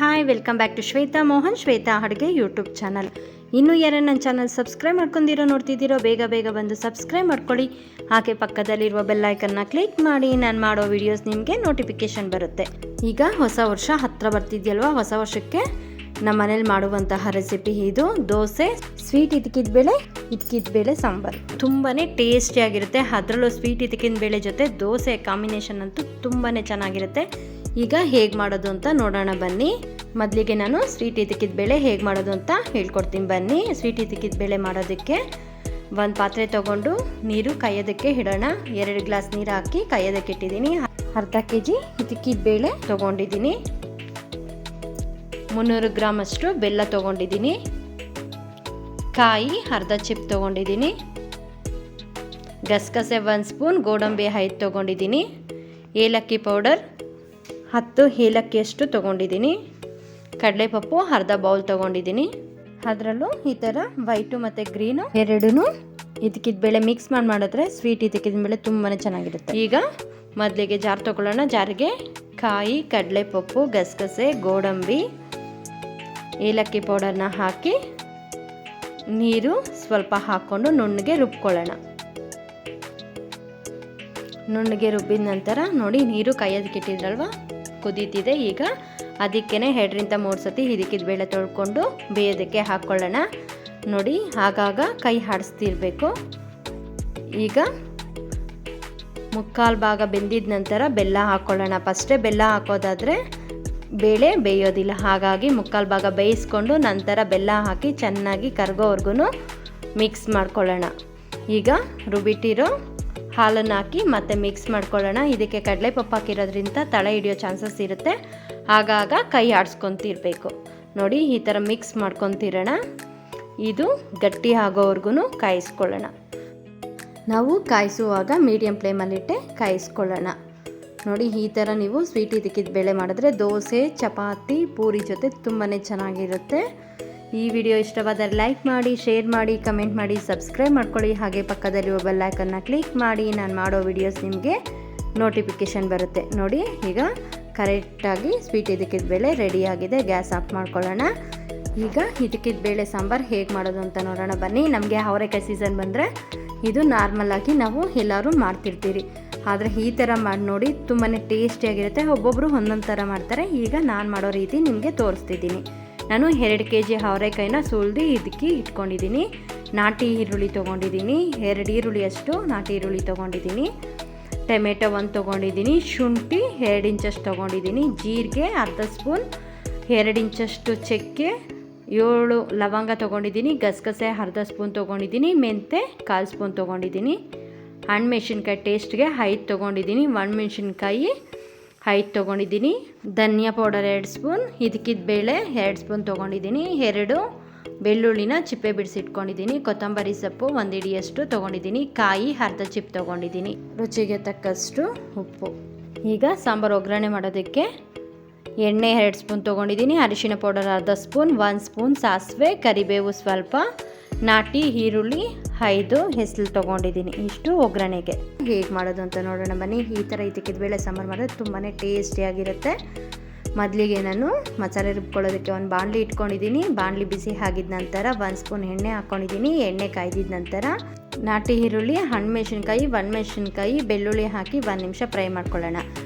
Hi, welcome back to Shweta Mohan Shweta ಅಡುಗೆ YouTube channel. ಇನ್ನೂ ಯಾರು ನನ್ನ ಚಾನಲ್ ಸಬ್ಸ್ಕ್ರೈಬ್ ಮಾಡ್ಕೊಂಡಿರೋ ನೋಡ್ತಿದ್ದೀರೋ ಬೇಗ ಬಂದು ಸಬ್ಸ್ಕ್ರೈಬ್ ಮಾಡ್ಕೊಳ್ಳಿ. ಹಾಗೆ ಪಕ್ಕದಲ್ಲಿರುವ ಬೆಲ್ಲೈಕನ್ನ ಕ್ಲಿಕ್ ಮಾಡಿ. ನಾನು ಮಾಡೋ ವಿಡಿಯೋಸ್ ನಿಮಗೆ ನೋಟಿಫಿಕೇಷನ್ ಬರುತ್ತೆ. ಈಗ ಹೊಸ ವರ್ಷ ಹತ್ತಿರ ಬರ್ತಿದೆಯಲ್ವಾ, ಹೊಸ ವರ್ಷಕ್ಕೆ ನಮ್ಮ ಮನೇಲಿ ಮಾಡುವಂತಹ ರೆಸಿಪಿ ಇದು ದೋಸೆ ಸ್ವೀಟ್ ಇದ್ಕಿದ ಬೇಳೆ ಸಾಂಬಾರು. ತುಂಬಾ ಟೇಸ್ಟಿಯಾಗಿರುತ್ತೆ. ಅದರಲ್ಲೂ ಸ್ವೀಟ್ ಇದ್ಕಿದ ಬೇಳೆ ಜೊತೆ ದೋಸೆ ಕಾಂಬಿನೇಷನ್ ಅಂತೂ ತುಂಬಾ ಚೆನ್ನಾಗಿರುತ್ತೆ. ಈಗ ಹೇಗೆ ಮಾಡೋದು ಅಂತ ನೋಡೋಣ ಬನ್ನಿ. ಮೊದಲಿಗೆ ನಾನು ಸ್ವೀಟ್ ಇದ್ಕಿದ ಬೇಳೆ ಹೇಗೆ ಮಾಡೋದು ಅಂತ ಹೇಳ್ಕೊಡ್ತೀನಿ ಬನ್ನಿ. ಸ್ವೀಟ್ ಇದ್ಕಿದ ಬೇಳೆ ಮಾಡೋದಕ್ಕೆ ಒಂದು ಪಾತ್ರೆ ತೊಗೊಂಡು ನೀರು ಕಾಯೋದಕ್ಕೆ ಇಡೋಣ. 2 ಗ್ಲಾಸ್ ನೀರು ಹಾಕಿ ಕಾಯೋದಕ್ಕೆ ಇಟ್ಟಿದ್ದೀನಿ. ಅರ್ಧ kg ಇದ್ಕಿದ ಬೇಳೆ ತೊಗೊಂಡಿದ್ದೀನಿ. 300 ಗ್ರಾಮ್ ಅಷ್ಟು ಬೆಲ್ಲ ತೊಗೊಂಡಿದ್ದೀನಿ. ಕಾಯಿ ಅರ್ಧ ಚಿಪ್ ತೊಗೊಂಡಿದ್ದೀನಿ. ಗಸಗಸೆ 1 ಸ್ಪೂನ್, ಗೋಡಂಬಿ 5 ತೊಗೊಂಡಿದ್ದೀನಿ. ಏಲಕ್ಕಿ ಪೌಡರ್ 10 ಏಲಕ್ಕಿಯಷ್ಟು ತೊಗೊಂಡಿದ್ದೀನಿ. ಕಡಲೆಪಪ್ಪು ಅರ್ಧ ಬೌಲ್ ತೊಗೊಂಡಿದ್ದೀನಿ. ಅದರಲ್ಲೂ ಈ ಥರ ವೈಟು ಮತ್ತು ಗ್ರೀನು ಎರಡೂ ಇದಕ್ಕಿದ ಬೇಳೆ ಮಿಕ್ಸ್ ಮಾಡಿದ್ರೆ ಸ್ವೀಟ್ ಇದಕ್ಕಿದ ಬೇಳೆ ತುಂಬಾ ಚೆನ್ನಾಗಿರುತ್ತೆ. ಈಗ ಮೊದಲಿಗೆ ಜಾರ್ ತೊಗೊಳ್ಳೋಣ. ಜಾರಿಗೆ ಕಾಯಿ, ಕಡಲೆಪಪ್ಪು, ಗಸಗಸೆ, ಗೋಡಂಬಿ, ಏಲಕ್ಕಿ ಪೌಡರ್ನ ಹಾಕಿ ನೀರು ಸ್ವಲ್ಪ ಹಾಕ್ಕೊಂಡು ನುಣ್ಣಗೆ ರುಬ್ಕೊಳ್ಳೋಣ. ನುಣ್ಣಗೆ ರುಬ್ಬಿದ ನಂತರ ನೋಡಿ, ನೀರು ಕಾಯೋದಕ್ಕೆ ಇಟ್ಟಿದ್ರಲ್ವ, ಕುದೀತಿದೆ. ಈಗ ಅದಕ್ಕೇ 2-3 ಸತಿ ಇದಕ್ಕಿದ ಬೇಳೆ ತೊಳ್ಕೊಂಡು ಬೇಯೋದಕ್ಕೆ ಹಾಕ್ಕೊಳ್ಳೋಣ. ನೋಡಿ, ಆಗಾಗ ಕೈ ಆಡಿಸ್ತಿರ್ಬೇಕು. ಈಗ 3/4 ಭಾಗ ಬೆಂದಿದ ನಂತರ ಬೆಲ್ಲ ಹಾಕ್ಕೊಳ್ಳೋಣ. ಫಸ್ಟೇ ಬೆಲ್ಲ ಹಾಕೋದಾದರೆ ಬೇಳೆ ಬೇಯೋದಿಲ್ಲ. ಹಾಗಾಗಿ 3/4 ಭಾಗ ಬೇಯಿಸ್ಕೊಂಡು ನಂತರ ಬೆಲ್ಲ ಹಾಕಿ ಚೆನ್ನಾಗಿ ಕರಗೋವರೆಗೂ ಮಿಕ್ಸ್ ಮಾಡ್ಕೊಳ್ಳೋಣ. ಈಗ ರುಬ್ಬಿಟ್ಟಿರೋ ಹಾಲನ್ನು ಹಾಕಿ ಮತ್ತೆ ಮಿಕ್ಸ್ ಮಾಡ್ಕೊಳ್ಳೋಣ. ಇದಕ್ಕೆ ಕಡಲೆಪಪ್ಪು ಹಾಕಿರೋದ್ರಿಂದ ತಳ ಹಿಡಿಯೋ ಚಾನ್ಸಸ್ ಇರುತ್ತೆ. ಆಗಾಗ ಕೈ ಆಡಿಸ್ಕೊತಿರ್ಬೇಕು. ನೋಡಿ, ಈ ಥರ ಮಿಕ್ಸ್ ಮಾಡ್ಕೊತಿರೋಣ. ಇದು ಗಟ್ಟಿ ಆಗೋವರೆಗೂ ಕಾಯಿಸ್ಕೊಳ್ಳೋಣ. ನಾವು ಕಾಯಿಸುವಾಗ ಮೀಡಿಯಮ್ ಫ್ಲೇಮಲ್ಲಿಟ್ಟೆ ಕಾಯಿಸ್ಕೊಳ್ಳೋಣ. ನೋಡಿ, ಈ ಥರ ನೀವು ಸ್ವೀಟ್ ಇದಕ್ಕಿದ ಬೇಳೆ ಮಾಡಿದ್ರೆ ದೋಸೆ, ಚಪಾತಿ, ಪೂರಿ ಜೊತೆ ತುಂಬಾ ಚೆನ್ನಾಗಿರುತ್ತೆ. ಈ ವಿಡಿಯೋ ಇಷ್ಟವಾದರೆ ಲೈಕ್ ಮಾಡಿ, ಶೇರ್ ಮಾಡಿ, ಕಮೆಂಟ್ ಮಾಡಿ, ಸಬ್ಸ್ಕ್ರೈಬ್ ಮಾಡ್ಕೊಳ್ಳಿ. ಹಾಗೆ ಪಕ್ಕದಲ್ಲಿರುವ ಬೆಲ್ ಐಕನ್ನ ಕ್ಲಿಕ್ ಮಾಡಿ. ನಾನು ಮಾಡೋ ವಿಡಿಯೋಸ್ ನಿಮಗೆ ನೋಟಿಫಿಕೇಷನ್ ಬರುತ್ತೆ. ನೋಡಿ, ಈಗ ಕರೆಕ್ಟಾಗಿ ಸ್ವೀಟ್ ಇದಕ್ಕಿದ ಬೇಳೆ ರೆಡಿಯಾಗಿದೆ. ಗ್ಯಾಸ್ ಆಫ್ ಮಾಡ್ಕೊಳ್ಳೋಣ. ಈಗ ಇದಕ್ಕಿದ ಬೇಳೆ ಸಾಂಬಾರು ಹೇಗೆ ಮಾಡೋದು ಅಂತ ನೋಡೋಣ ಬನ್ನಿ. ನಮಗೆ ಅವರೆಕಾಯಿ ಸೀಸನ್ ಬಂದರೆ ಇದು ನಾರ್ಮಲಾಗಿ ನಾವು ಎಲ್ಲರೂ ಮಾಡ್ತಿರ್ತೀರಿ. ಆದರೆ ಈ ಥರ ಮಾಡಿ ನೋಡಿ, ತುಂಬಾ ಟೇಸ್ಟಿಯಾಗಿರುತ್ತೆ. ಒಬ್ಬೊಬ್ಬರು ಒಂದೊಂದು ಥರ ಮಾಡ್ತಾರೆ. ಈಗ ನಾನು ಮಾಡೋ ರೀತಿ ನಿಮಗೆ ತೋರಿಸ್ತಿದ್ದೀನಿ. ನಾನು 2 kg ಅವರೆಕಾಯಿನ ಸುಲಿದು ಇದಕ್ಕೆ ಇಟ್ಕೊಂಡಿದ್ದೀನಿ. ನಾಟಿ ಈರುಳ್ಳಿ ತೊಗೊಂಡಿದ್ದೀನಿ. 2 ಈರುಳ್ಳಿಯಷ್ಟು ನಾಟಿ ಈರುಳ್ಳಿ ತೊಗೊಂಡಿದ್ದೀನಿ. ಟೊಮೆಟೊ 1 ತೊಗೊಂಡಿದ್ದೀನಿ. ಶುಂಠಿ 2 ಇಂಚಷ್ಟು ತೊಗೊಂಡಿದ್ದೀನಿ. ಜೀರಿಗೆ ಅರ್ಧ ಸ್ಪೂನ್, 2 ಇಂಚಷ್ಟು ಚಕ್ಕೆ, 7 ಲವಂಗ ತೊಗೊಂಡಿದ್ದೀನಿ. ಗಸಗಸೆ ಅರ್ಧ ಸ್ಪೂನ್ ತೊಗೊಂಡಿದ್ದೀನಿ. ಮೆಂತೆ 1/4 ಸ್ಪೂನ್ ತೊಗೊಂಡಿದ್ದೀನಿ. ಹಣ್ಣುಮೆಣಸಿನ್ಕಾಯಿ ಟೇಸ್ಟ್ಗೆ 5 ತೊಗೊಂಡಿದ್ದೀನಿ. ಒಣಮೆಣಸಿನ್ಕಾಯಿ 5 ತೊಗೊಂಡಿದ್ದೀನಿ. ಧನಿಯಾ ಪೌಡರ್ 2 ಸ್ಪೂನ್. ಇದಕ್ಕಿದ ಬೇಳೆ 2 ಸ್ಪೂನ್ ತೊಗೊಂಡಿದ್ದೀನಿ. 2 ಬೆಳ್ಳುಳ್ಳಿನ ಚಿಪ್ಪೆ ಬಿಡಿಸಿಟ್ಕೊಂಡಿದ್ದೀನಿ. ಕೊತ್ತಂಬರಿ ಸೊಪ್ಪು 1 ಹಿಡಿಯಷ್ಟು ತೊಗೊಂಡಿದ್ದೀನಿ. ಕಾಯಿ ಅರ್ಧ ಚಿಪ್ ತೊಗೊಂಡಿದ್ದೀನಿ. ರುಚಿಗೆ ತಕ್ಕಷ್ಟು ಉಪ್ಪು. ಈಗ ಸಾಂಬಾರು ಒಗ್ಗರಣೆ ಮಾಡೋದಕ್ಕೆ ಎಣ್ಣೆ 2 ಸ್ಪೂನ್ ತೊಗೊಂಡಿದ್ದೀನಿ. ಅರಿಶಿನ ಪೌಡರ್ ಅರ್ಧ ಸ್ಪೂನ್, 1 ಸ್ಪೂನ್ ಸಾಸಿವೆ, ಕರಿಬೇವು ಸ್ವಲ್ಪ, ನಾಟಿ ಈರುಳ್ಳಿ 5 ಹೆಸರು ತೊಗೊಂಡಿದ್ದೀನಿ. ಇಷ್ಟು ಒಗ್ಗರಣೆಗೆ. ಹೇಗೆ ಮಾಡೋದು ಅಂತ ನೋಡೋಣ ಬನ್ನಿ. ಈ ಥರ ಇದಕ್ಕಿದ ಬೇಳೆ ಸಾಂಬಾರು ಮಾಡಿದ್ರೆ ತುಂಬಾ ಟೇಸ್ಟಿಯಾಗಿರುತ್ತೆ. ಮೊದಲಿಗೆ ನಾನು ಮಸಾಲೆ ರುಬ್ಕೊಳ್ಳೋದಕ್ಕೆ ಒಂದು ಬಾಣಲಿ ಇಟ್ಕೊಂಡಿದ್ದೀನಿ. ಬಾಣಲಿ ಬಿಸಿ ಆಗಿದ ನಂತರ 1 ಸ್ಪೂನ್ ಎಣ್ಣೆ ಹಾಕ್ಕೊಂಡಿದ್ದೀನಿ. ಎಣ್ಣೆ ಕಾಯ್ದಿದ ನಂತರ ನಾಟಿ ಈರುಳ್ಳಿ, ಹಣ್ಣುಮೆಣಸಿನ್ಕಾಯಿ, ಒಣಮೆಣಸಿನ್ಕಾಯಿ, ಬೆಳ್ಳುಳ್ಳಿ ಹಾಕಿ 1 ನಿಮಿಷ ಫ್ರೈ ಮಾಡ್ಕೊಳ್ಳೋಣ.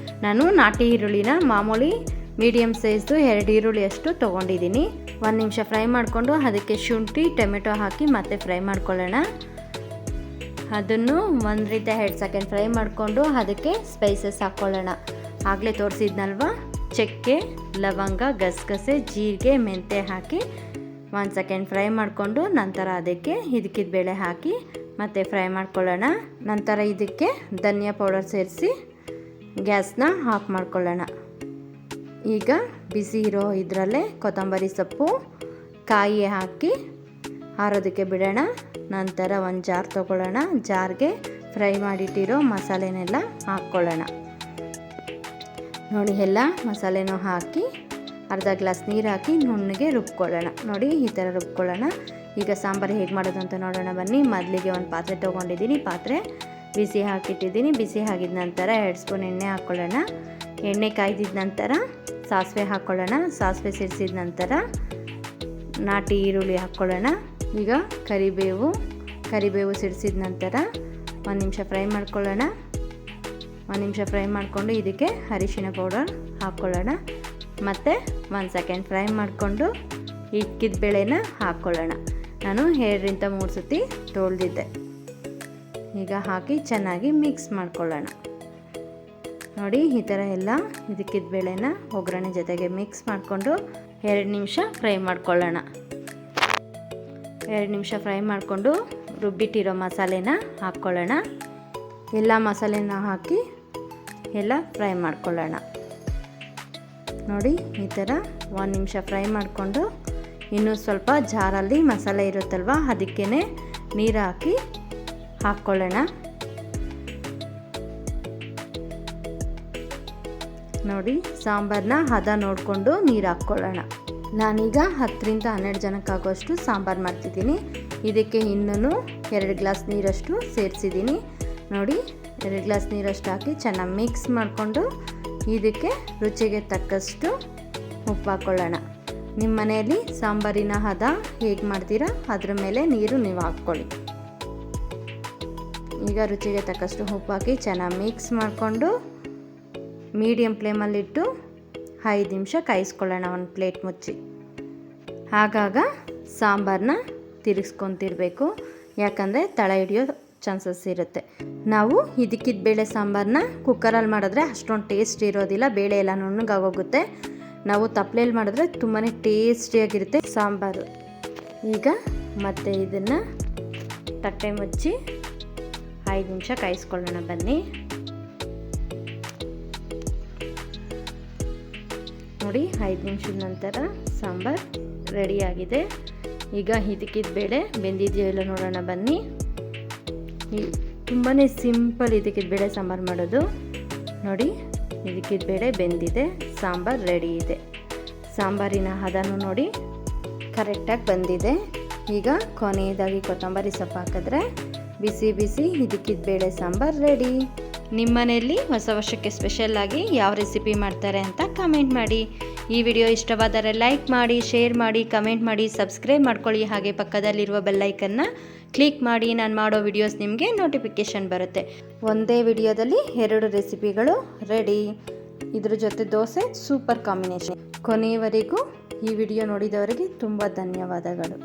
ನಾನು ನಾಟಿ ಈರುಳ್ಳಿನ ಮಾಮೂಲಿ ಮೀಡಿಯಮ್ ಸೈಜ್ದು 2 ಈರುಳ್ಳಿಯಷ್ಟು ತೊಗೊಂಡಿದ್ದೀನಿ. 1 ನಿಮಿಷ ಫ್ರೈ ಮಾಡಿಕೊಂಡು ಅದಕ್ಕೆ ಶುಂಠಿ, ಟೊಮೆಟೊ ಹಾಕಿ ಮತ್ತೆ ಫ್ರೈ ಮಾಡ್ಕೊಳ್ಳೋಣ. ಅದನ್ನು 1-2 ಸೆಕೆಂಡ್ ಫ್ರೈ ಮಾಡಿಕೊಂಡು ಅದಕ್ಕೆ ಸ್ಪೈಸಸ್ ಹಾಕ್ಕೊಳ್ಳೋಣ. ಆಗಲೇ ತೋರಿಸಿದ್ನಲ್ವ, ಚಕ್ಕೆ, ಲವಂಗ, ಗಸಗಸೆ, ಜೀರಿಗೆ, ಮೆಂತೆ ಹಾಕಿ 1 ಸೆಕೆಂಡ್ ಫ್ರೈ ಮಾಡಿಕೊಂಡು ನಂತರ ಅದಕ್ಕೆ ಇದಕ್ಕಿದ ಬೇಳೆ ಹಾಕಿ ಮತ್ತೆ ಫ್ರೈ ಮಾಡ್ಕೊಳ್ಳೋಣ. ನಂತರ ಇದಕ್ಕೆ ಧನಿಯಾ ಪೌಡರ್ ಸೇರಿಸಿ ಗ್ಯಾಸ್ನ ಆಫ್ ಮಾಡ್ಕೊಳ್ಳೋಣ. ಈಗ ಬಿಸಿ ಇರೋ ಇದರಲ್ಲೇ ಕೊತ್ತಂಬರಿ ಸೊಪ್ಪು, ಕಾಯಿ ಹಾಕಿ ಆರೋದಕ್ಕೆ ಬಿಡೋಣ. ನಂತರ ಒಂದು ಜಾರ್ ತೊಗೊಳ್ಳೋಣ. ಜಾರ್ಗೆ ಫ್ರೈ ಮಾಡಿಟ್ಟಿರೋ ಮಸಾಲೆನೆಲ್ಲ ಹಾಕ್ಕೊಳ್ಳೋಣ. ನೋಡಿ, ಎಲ್ಲ ಮಸಾಲೆನೂ ಹಾಕಿ ಅರ್ಧ ಗ್ಲಾಸ್ ನೀರು ಹಾಕಿ ನುಣ್ಣಗೆ ರುಬ್ಕೊಳ್ಳೋಣ. ನೋಡಿ, ಈ ಥರ ರುಬ್ಕೊಳ್ಳೋಣ. ಈಗ ಸಾಂಬಾರು ಹೇಗೆ ಮಾಡೋದು ಅಂತ ನೋಡೋಣ ಬನ್ನಿ. ಮೊದಲಿಗೆ ಒಂದು ಪಾತ್ರೆ ತೊಗೊಂಡಿದ್ದೀನಿ. ಪಾತ್ರೆ ಬಿಸಿ ಹಾಕಿಟ್ಟಿದ್ದೀನಿ. ಬಿಸಿ ಆಗಿದ ನಂತರ 2 ಸ್ಪೂನ್ ಎಣ್ಣೆ ಹಾಕ್ಕೊಳ್ಳೋಣ. ಎಣ್ಣೆ ಕಾಯ್ದಿದ ನಂತರ ಸಾಸಿವೆ ಹಾಕ್ಕೊಳ್ಳೋಣ. ಸಾಸಿವೆ ಸಿಡಿಸಿದ ನಂತರ ನಾಟಿ ಈರುಳ್ಳಿ ಹಾಕ್ಕೊಳ್ಳೋಣ. ಈಗ ಕರಿಬೇವು ಸಿಡಿಸಿದ ನಂತರ ಒಂದು ನಿಮಿಷ ಫ್ರೈ ಮಾಡ್ಕೊಳ್ಳೋಣ. ಒಂದು ನಿಮಿಷ ಫ್ರೈ ಮಾಡಿಕೊಂಡು ಇದಕ್ಕೆ ಅರಿಶಿಣ ಪೌಡರ್ ಹಾಕ್ಕೊಳ್ಳೋಣ. ಮತ್ತು 1 ಸೆಕೆಂಡ್ ಫ್ರೈ ಮಾಡಿಕೊಂಡು ಇಕ್ಕಿದ ಬೇಳೆನ ಹಾಕ್ಕೊಳ್ಳೋಣ. ನಾನು 2-3 ಸತಿ ತೊಳೆದಿದ್ದೆ. ಈಗ ಹಾಕಿ ಚೆನ್ನಾಗಿ ಮಿಕ್ಸ್ ಮಾಡ್ಕೊಳ್ಳೋಣ. ನೋಡಿ ಈ ಥರ ಎಲ್ಲ ಇದಕ್ಕಿದ ಬೇಳೆನ ಒಗ್ಗರಣೆ ಜೊತೆಗೆ ಮಿಕ್ಸ್ ಮಾಡಿಕೊಂಡು 2 ನಿಮಿಷ ಫ್ರೈ ಮಾಡ್ಕೊಳ್ಳೋಣ. 2 ನಿಮಿಷ ಫ್ರೈ ಮಾಡಿಕೊಂಡು ರುಬ್ಬಿಟ್ಟಿರೋ ಮಸಾಲೆನ ಹಾಕ್ಕೊಳ್ಳೋಣ. ಎಲ್ಲ ಮಸಾಲೆನ ಹಾಕಿ ಎಲ್ಲ ಫ್ರೈ ಮಾಡ್ಕೊಳ್ಳೋಣ. ನೋಡಿ ಈ ಥರ 1 ನಿಮಿಷ ಫ್ರೈ ಮಾಡಿಕೊಂಡು ಇನ್ನೂ ಸ್ವಲ್ಪ ಜಾರಲ್ಲಿ ಮಸಾಲೆ ಇರುತ್ತಲ್ವ ಅದಕ್ಕೇ ನೀರು ಹಾಕ್ಕೊಳ್ಳೋಣ. ನೋಡಿ ಸಾಂಬಾರನ್ನ ಹದ ನೋಡಿಕೊಂಡು ನೀರು ಹಾಕ್ಕೊಳ್ಳೋಣ. ನಾನೀಗ 10-12 ಜನಕ್ಕಾಗುವಷ್ಟು ಸಾಂಬಾರು ಮಾಡ್ತಿದ್ದೀನಿ. ಇದಕ್ಕೆ ಇನ್ನೂ 2 ಗ್ಲಾಸ್ ನೀರಷ್ಟು ಸೇರಿಸಿದ್ದೀನಿ. ನೋಡಿ 2 ಗ್ಲಾಸ್ ನೀರಷ್ಟು ಹಾಕಿ ಚೆನ್ನಾಗಿ ಮಿಕ್ಸ್ ಮಾಡಿಕೊಂಡು ಇದಕ್ಕೆ ರುಚಿಗೆ ತಕ್ಕಷ್ಟು ಉಪ್ಪು ಹಾಕ್ಕೊಳ್ಳೋಣ. ನಿಮ್ಮ ಮನೆಯಲ್ಲಿ ಸಾಂಬಾರಿನ ಹದ ಹೇಗೆ ಮಾಡ್ತೀರಾ ಅದ್ರ ಮೇಲೆ ನೀರು ನೀವು ಹಾಕ್ಕೊಳ್ಳಿ. ಈಗ ರುಚಿಗೆ ತಕ್ಕಷ್ಟು ಉಪ್ಪು ಹಾಕಿ ಚೆನ್ನಾಗಿ ಮಿಕ್ಸ್ ಮಾಡಿಕೊಂಡು ಮೀಡಿಯಮ್ ಫ್ಲೇಮಲ್ಲಿಟ್ಟು 5 ನಿಮಿಷ ಕಾಯಿಸ್ಕೊಳ್ಳೋಣ. ಒಂದು ಪ್ಲೇಟ್ ಮುಚ್ಚಿ. ಆಗಾಗ ಸಾಂಬಾರನ್ನ ತಿರುಗಿಸ್ಕೊತಿರ್ಬೇಕು, ಯಾಕಂದರೆ ತಳ ಹಿಡಿಯೋ ಚಾನ್ಸಸ್ ಇರುತ್ತೆ. ನಾವು ಇದಕ್ಕಿದ್ದ ಬೇಳೆ ಸಾಂಬಾರನ್ನ ಕುಕ್ಕರಲ್ಲಿ ಮಾಡಿದ್ರೆ ಅಷ್ಟೊಂದು ಟೇಸ್ಟ್ ಇರೋದಿಲ್ಲ, ಬೇಳೆ ಎಲ್ಲ ನುಣ್ಣಗಾಗೋಗುತ್ತೆ. ನಾವು ತಪ್ಪಲೆಯಲ್ಲಿ ಮಾಡಿದ್ರೆ ತುಂಬಾ ಟೇಸ್ಟಿಯಾಗಿರುತ್ತೆ ಸಾಂಬಾರು. ಈಗ ಮತ್ತೆ ಇದನ್ನು ತಟ್ಟೆ ಮುಚ್ಚಿ 5 ನಿಮಿಷ ಕಾಯಿಸ್ಕೊಳ್ಳೋಣ. ಬನ್ನಿ ನೋಡಿ 5 ನಿಮಿಷದ ನಂತರ ಸಾಂಬಾರು ರೆಡಿಯಾಗಿದೆ. ಈಗ ಇದಕ್ಕಿದ್ದ ಬೇಳೆ ಬೆಂದಿದೆಯೋ ಇಲ್ಲ ನೋಡೋಣ ಬನ್ನಿ. ತುಂಬಾ ಸಿಂಪಲ್ ಇದಕ್ಕಿದ್ದ ಬೇಳೆ ಸಾಂಬಾರು ಮಾಡೋದು. ನೋಡಿ ಇದಕ್ಕಿದ್ದ ಬೇಳೆ ಬೆಂದಿದೆ, ಸಾಂಬಾರು ರೆಡಿ ಇದೆ. ಸಾಂಬಾರಿನ ಹದನೂ ನೋಡಿ ಕರೆಕ್ಟಾಗಿ ಬಂದಿದೆ. ಈಗ ಕೊನೆಯದಾಗಿ ಕೊತ್ತಂಬರಿ ಸೊಪ್ಪು ಹಾಕಿದ್ರೆ ಬಿಸಿ ಬಿಸಿ ಇದಕ್ಕಿದ್ದ ಬೇಳೆ ಸಾಂಬಾರು ರೆಡಿ. ನಿಮ್ಮ ಮನೆಯಲ್ಲಿ ಹೊಸ ವರ್ಷಕ್ಕೆ ಸ್ಪೆಷಲ್ಲಾಗಿ ಯಾವ ರೆಸಿಪಿ ಮಾಡ್ತಾರೆ ಅಂತ ಕಮೆಂಟ್ ಮಾಡಿ. ಈ ವಿಡಿಯೋ ಇಷ್ಟವಾದರೆ ಲೈಕ್ ಮಾಡಿ, ಶೇರ್ ಮಾಡಿ, ಕಮೆಂಟ್ ಮಾಡಿ, ಸಬ್ಸ್ಕ್ರೈಬ್ ಮಾಡ್ಕೊಳ್ಳಿ. ಹಾಗೆ ಪಕ್ಕದಲ್ಲಿರುವ ಬೆಲ್ಲೈಕನ್ನ ಕ್ಲಿಕ್ ಮಾಡಿ. ನಾನು ಮಾಡೋ ವಿಡಿಯೋಸ್ ನಿಮಗೆ ನೋಟಿಫಿಕೇಷನ್ ಬರುತ್ತೆ. ಒಂದೇ ವಿಡಿಯೋದಲ್ಲಿ 2 ರೆಸಿಪಿಗಳು ರೆಡಿ. ಇದ್ರ ಜೊತೆ ದೋಸೆ ಸೂಪರ್ ಕಾಂಬಿನೇಷನ್. ಕೊನೆಯವರೆಗೂ ಈ ವಿಡಿಯೋ ನೋಡಿದವರಿಗೆ ತುಂಬ ಧನ್ಯವಾದಗಳು.